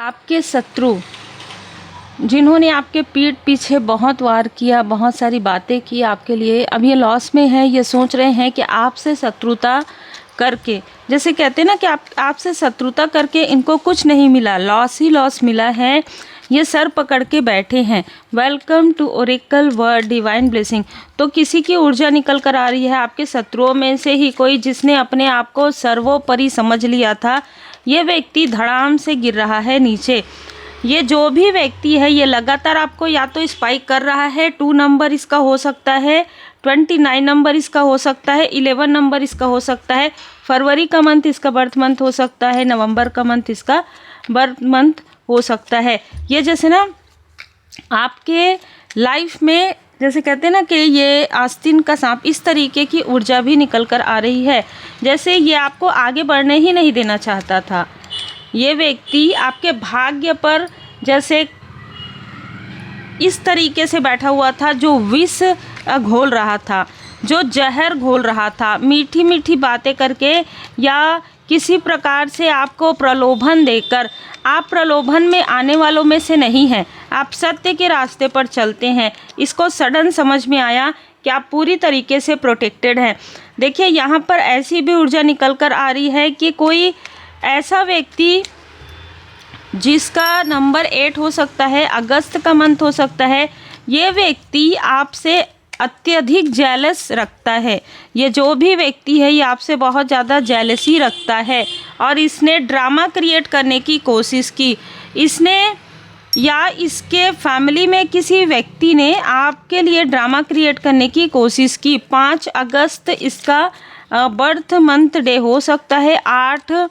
आपके शत्रु जिन्होंने आपके पीठ पीछे बहुत वार किया, बहुत सारी बातें की आपके लिए, अब ये लॉस में है। ये सोच रहे हैं कि आपसे शत्रुता करके, जैसे कहते हैं ना कि आपसे शत्रुता करके इनको कुछ नहीं मिला, लॉस ही लॉस मिला है। ये सर पकड़ के बैठे हैं। Welcome to oracle word divine blessing. तो किसी की ऊर्जा निकल कर आ रही है आपके शत्रुओं में से ही कोई, जिसने अपने आप को सर्वोपरि समझ लिया था। ये व्यक्ति धड़ाम से गिर रहा है नीचे। ये जो भी व्यक्ति है ये लगातार आपको या तो स्पाइक कर रहा है। 2 नंबर इसका हो सकता है, 29 नंबर इसका हो सकता है, 11 नंबर इसका हो सकता है। फरवरी का मंथ इसका बर्थ मंथ हो सकता है, नवंबर का मंथ इसका बर्थ मंथ हो सकता है। ये जैसे ना आपके लाइफ में जैसे कहते हैं ना कि ये आस्तीन का सांप, इस तरीके की ऊर्जा भी निकल कर आ रही है। जैसे ये आपको आगे बढ़ने ही नहीं देना चाहता था। ये व्यक्ति आपके भाग्य पर जैसे इस तरीके से बैठा हुआ था, जो विष घोल रहा था, जो जहर घोल रहा था, मीठी मीठी बातें करके या किसी प्रकार से आपको प्रलोभन देकर। आप प्रलोभन में आने वालों में से नहीं हैं, आप सत्य के रास्ते पर चलते हैं। इसको सडन समझ में आया कि आप पूरी तरीके से प्रोटेक्टेड हैं। देखिए यहाँ पर ऐसी भी ऊर्जा निकल कर आ रही है कि कोई ऐसा व्यक्ति जिसका नंबर 8 हो सकता है, अगस्त का मंथ हो सकता है, ये व्यक्ति आपसे अत्यधिक जेलस रखता है। ये जो भी व्यक्ति है ये आपसे बहुत ज़्यादा जेलसी रखता है और इसने ड्रामा क्रिएट करने की कोशिश की। इसने या इसके फैमिली में किसी व्यक्ति ने आपके लिए ड्रामा क्रिएट करने की कोशिश की। 5 अगस्त इसका बर्थ मंथ डे हो सकता है, 8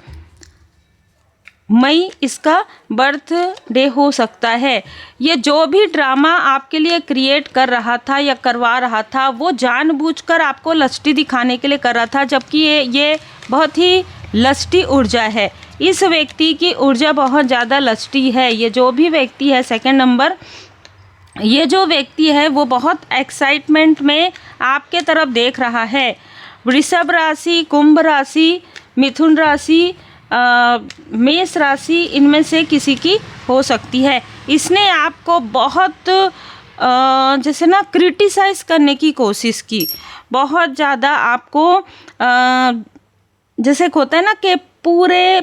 मई इसका बर्थ डे हो सकता है। ये जो भी ड्रामा आपके लिए क्रिएट कर रहा था या करवा रहा था, वो जानबूझकर आपको लस्टी दिखाने के लिए कर रहा था, जबकि ये बहुत ही लस्टी ऊर्जा है। इस व्यक्ति की ऊर्जा बहुत ज़्यादा लस्टी है। ये जो भी व्यक्ति है, सेकंड नंबर, ये जो व्यक्ति है वो बहुत एक्साइटमेंट में आपके तरफ देख रहा है। वृषभ राशि, कुंभ राशि, मिथुन राशि, मेष राशि, इनमें से किसी की हो सकती है। इसने आपको बहुत जैसे ना क्रिटिसाइज़ करने की कोशिश की, बहुत ज़्यादा आपको जैसे होता है ना कि पूरे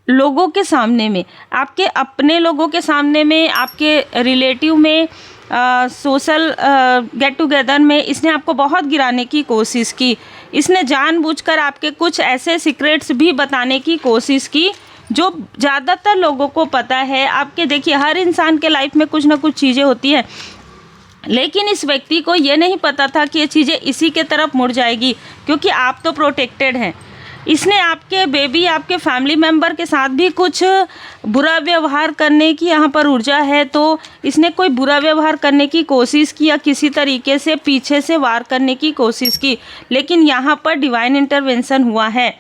लोगों के सामने में, आपके अपने लोगों के सामने में, आपके रिलेटिव में, सोशल गेट टुगेदर में इसने आपको बहुत गिराने की कोशिश की। इसने जानबूझकर आपके कुछ ऐसे सीक्रेट्स भी बताने की कोशिश की जो ज़्यादातर लोगों को पता है। आपके देखिए हर इंसान के लाइफ में कुछ ना कुछ चीज़ें होती हैं, लेकिन इस व्यक्ति को ये नहीं पता था कि ये चीज़ें इसी के तरफ मुड़ जाएगी, क्योंकि आप तो प्रोटेक्टेड हैं। इसने आपके बेबी, आपके फैमिली मेम्बर के साथ भी कुछ बुरा व्यवहार करने की यहाँ पर ऊर्जा है। तो इसने कोई बुरा व्यवहार करने की कोशिश की या किसी तरीके से पीछे से वार करने की कोशिश की, लेकिन यहाँ पर डिवाइन इंटरवेंशन हुआ है।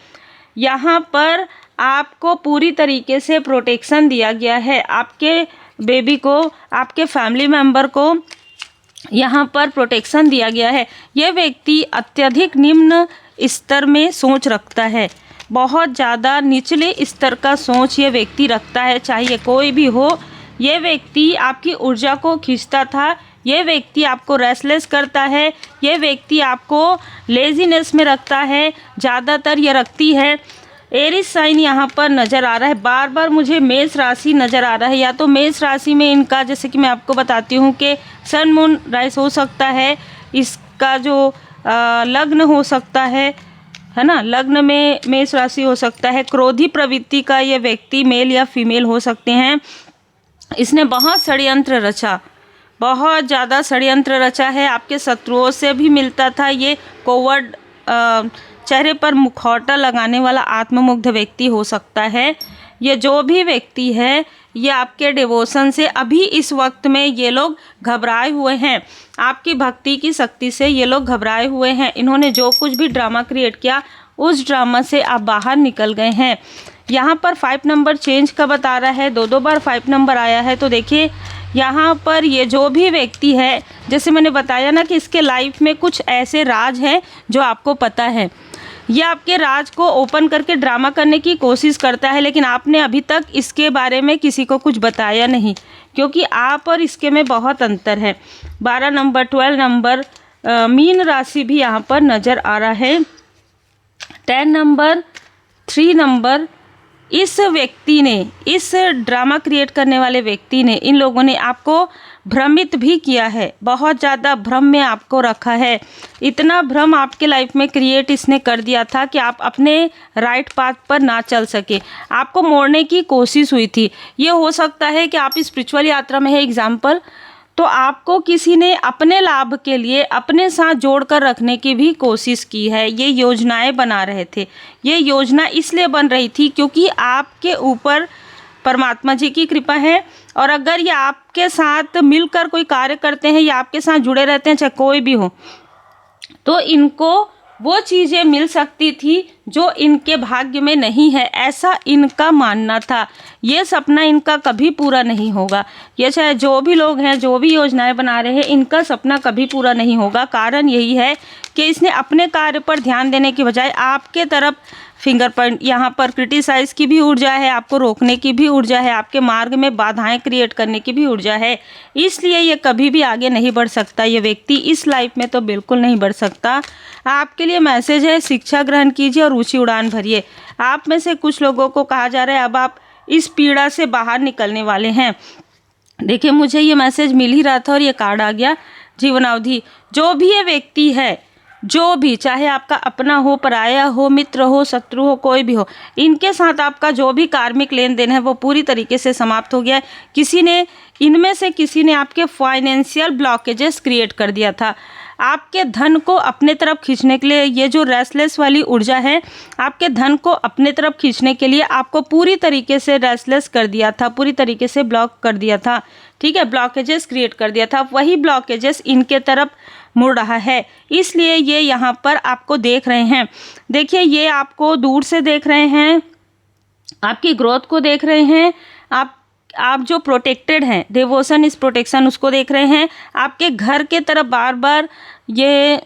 यहाँ पर आपको पूरी तरीके से प्रोटेक्शन दिया गया है। आपके बेबी को, आपके फैमिली मेम्बर को यहाँ पर प्रोटेक्शन दिया गया है। यह व्यक्ति अत्यधिक निम्न स्तर में सोच रखता है, बहुत ज़्यादा निचले स्तर का सोच ये व्यक्ति रखता है, चाहे कोई भी हो। ये व्यक्ति आपकी ऊर्जा को खींचता था, ये व्यक्ति आपको रेस्टलेस करता है, ये व्यक्ति आपको लेजीनेस में रखता है, ज़्यादातर ये रखती है। एरीज साइन यहाँ पर नज़र आ रहा है, बार बार मुझे मेष राशि नज़र आ रहा है। या तो मेष राशि में इनका, जैसे कि मैं आपको बताती हूँ कि सन मून राइस हो सकता है, इसका जो लग्न हो सकता है ना, लग्न में मेष राशि हो सकता है। क्रोधी प्रवृत्ति का ये व्यक्ति मेल या फीमेल हो सकते हैं। इसने बहुत षड्यंत्र रचा, बहुत ज़्यादा षड्यंत्र रचा है। आपके शत्रुओं से भी मिलता था। ये कोवर्ड, चेहरे पर मुखौटा लगाने वाला आत्ममुग्ध व्यक्ति हो सकता है। ये जो भी व्यक्ति है ये आपके डिवोशन से अभी इस वक्त में ये लोग घबराए हुए हैं, आपकी भक्ति की शक्ति से ये लोग घबराए हुए हैं। इन्होंने जो कुछ भी ड्रामा क्रिएट किया, उस ड्रामा से आप बाहर निकल गए हैं। यहाँ पर 5 नंबर चेंज का बता रहा है, 2 बार 5 नंबर आया है। तो देखिए यहाँ पर ये जो भी व्यक्ति है, जैसे मैंने बताया ना कि इसके लाइफ में कुछ ऐसे राज हैं जो आपको पता है। ये आपके राज को ओपन करके ड्रामा करने की कोशिश करता है, लेकिन आपने अभी तक इसके बारे में किसी को कुछ बताया नहीं, क्योंकि आप और इसके में बहुत अंतर है। 12 नंबर, 12 नंबर, मीन राशि भी यहाँ पर नज़र आ रहा है। 10 नंबर, 3 नंबर, इस व्यक्ति ने, इस ड्रामा क्रिएट करने वाले व्यक्ति ने, इन लोगों ने आपको भ्रमित भी किया है, बहुत ज़्यादा भ्रम में आपको रखा है। इतना भ्रम आपके लाइफ में क्रिएट इसने कर दिया था कि आप अपने राइट पाथ पर ना चल सके, आपको मोड़ने की कोशिश हुई थी। ये हो सकता है कि आप स्पिरिचुअल यात्रा में है एग्जाम्पल, तो आपको किसी ने अपने लाभ के लिए अपने साथ जोड़ कर रखने की भी कोशिश की है। ये योजनाएं बना रहे थे। ये योजना इसलिए बन रही थी क्योंकि आपके ऊपर परमात्मा जी की कृपा है, और अगर ये आपके साथ मिलकर कोई कार्य करते हैं या आपके साथ जुड़े रहते हैं, चाहे कोई भी हो, तो इनको वो चीज़ें मिल सकती थी जो इनके भाग्य में नहीं है, ऐसा इनका मानना था। ये सपना इनका कभी पूरा नहीं होगा। ये चाहे जो भी लोग हैं, जो भी योजनाएं बना रहे हैं, इनका सपना कभी पूरा नहीं होगा। कारण यही है कि इसने अपने कार्य पर ध्यान देने की बजाय आपके तरफ फिंगर पॉइंट, यहाँ पर क्रिटिसाइज़ की भी ऊर्जा है, आपको रोकने की भी ऊर्जा है, आपके मार्ग में बाधाएं क्रिएट करने की भी ऊर्जा है। इसलिए ये कभी भी आगे नहीं बढ़ सकता। ये व्यक्ति इस लाइफ में तो बिल्कुल नहीं बढ़ सकता। आपके लिए मैसेज है, शिक्षा ग्रहण कीजिए और ऊंची उड़ान भरिए। आप में से कुछ लोगों को कहा जा रहा है अब आप इस पीड़ा से बाहर निकलने वाले हैं। देखिए, मुझे ये मैसेज मिल ही रहा था और ये कार्ड आ गया। जीवनावधि, जो भी ये व्यक्ति है, जो भी, चाहे आपका अपना हो, पराया हो, मित्र हो, शत्रु हो, कोई भी हो, इनके साथ आपका जो भी कार्मिक लेन देन है वो पूरी तरीके से समाप्त हो गया है। किसी ने, इनमें से किसी ने आपके फाइनेंशियल ब्लॉकेजेस क्रिएट कर दिया था। आपके धन को अपने तरफ खींचने के लिए, ये जो रेस्टलेस वाली ऊर्जा है, आपके धन को अपने तरफ खींचने के लिए आपको पूरी तरीके से रेस्टलेस कर दिया था, पूरी तरीके से ब्लॉक कर दिया था। ठीक है, ब्लॉकेजेस क्रिएट कर दिया था। वही ब्लॉकेजेस इनके तरफ मुड़ रहा है, इसलिए ये यहाँ पर आपको देख रहे हैं। देखिए, ये आपको दूर से देख रहे हैं, आपकी ग्रोथ को देख रहे हैं। आप जो प्रोटेक्टेड हैं, डिवोशन इज प्रोटेक्शन, उसको देख रहे हैं। आपके घर के तरफ बार बार ये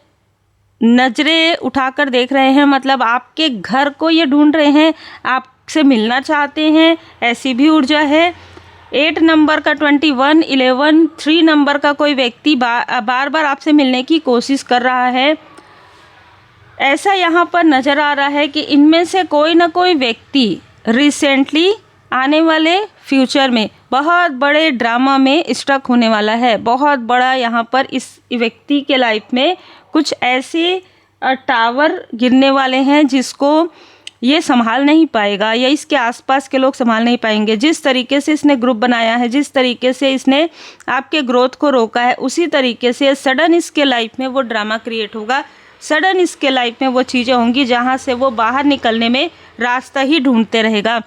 नज़रें उठाकर देख रहे हैं, मतलब आपके घर को ये ढूंढ रहे हैं, आपसे मिलना चाहते हैं, ऐसी भी ऊर्जा है। 8 नंबर का 21, 11, 3 नंबर का कोई व्यक्ति बार बार आपसे मिलने की कोशिश कर रहा है। ऐसा यहाँ पर नज़र आ रहा है कि इनमें से कोई ना कोई व्यक्ति रिसेंटली आने वाले फ्यूचर में बहुत बड़े ड्रामा में स्टक होने वाला है। बहुत बड़ा यहाँ पर इस व्यक्ति के लाइफ में कुछ ऐसे टावर गिरने वाले हैं जिसको ये संभाल नहीं पाएगा, या इसके आसपास के लोग संभाल नहीं पाएंगे। जिस तरीके से इसने ग्रुप बनाया है, जिस तरीके से इसने आपके ग्रोथ को रोका है, उसी तरीके से सडन इसके लाइफ में वो ड्रामा क्रिएट होगा। सडन इसके लाइफ में वो चीज़ें होंगी जहाँ से वो बाहर निकलने में रास्ता ही ढूंढते रहेगा।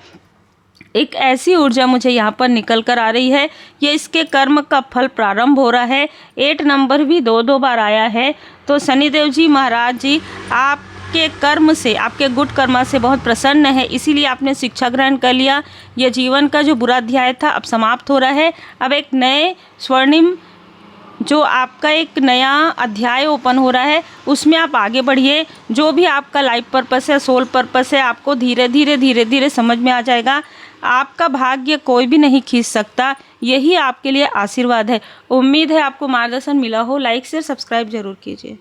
एक ऐसी ऊर्जा मुझे यहाँ पर निकल कर आ रही है, ये इसके कर्म का फल प्रारंभ हो रहा है। 8 नंबर भी 2 बार आया है। तो शनिदेव जी महाराज जी आपके कर्म से, आपके गुड कर्मा से बहुत प्रसन्न है, इसीलिए आपने शिक्षा ग्रहण कर लिया। ये जीवन का जो बुरा अध्याय था अब समाप्त हो रहा है। अब एक नए स्वर्णिम, जो आपका एक नया अध्याय ओपन हो रहा है, उसमें आप आगे बढ़िए। जो भी आपका लाइफ पर्पस है, सोल पर्पस है, आपको धीरे धीरे समझ में आ जाएगा। आपका भाग्य कोई भी नहीं खींच सकता, यही आपके लिए आशीर्वाद है। उम्मीद है आपको मार्गदर्शन मिला हो। लाइक शेयर सब्सक्राइब जरूर कीजिए।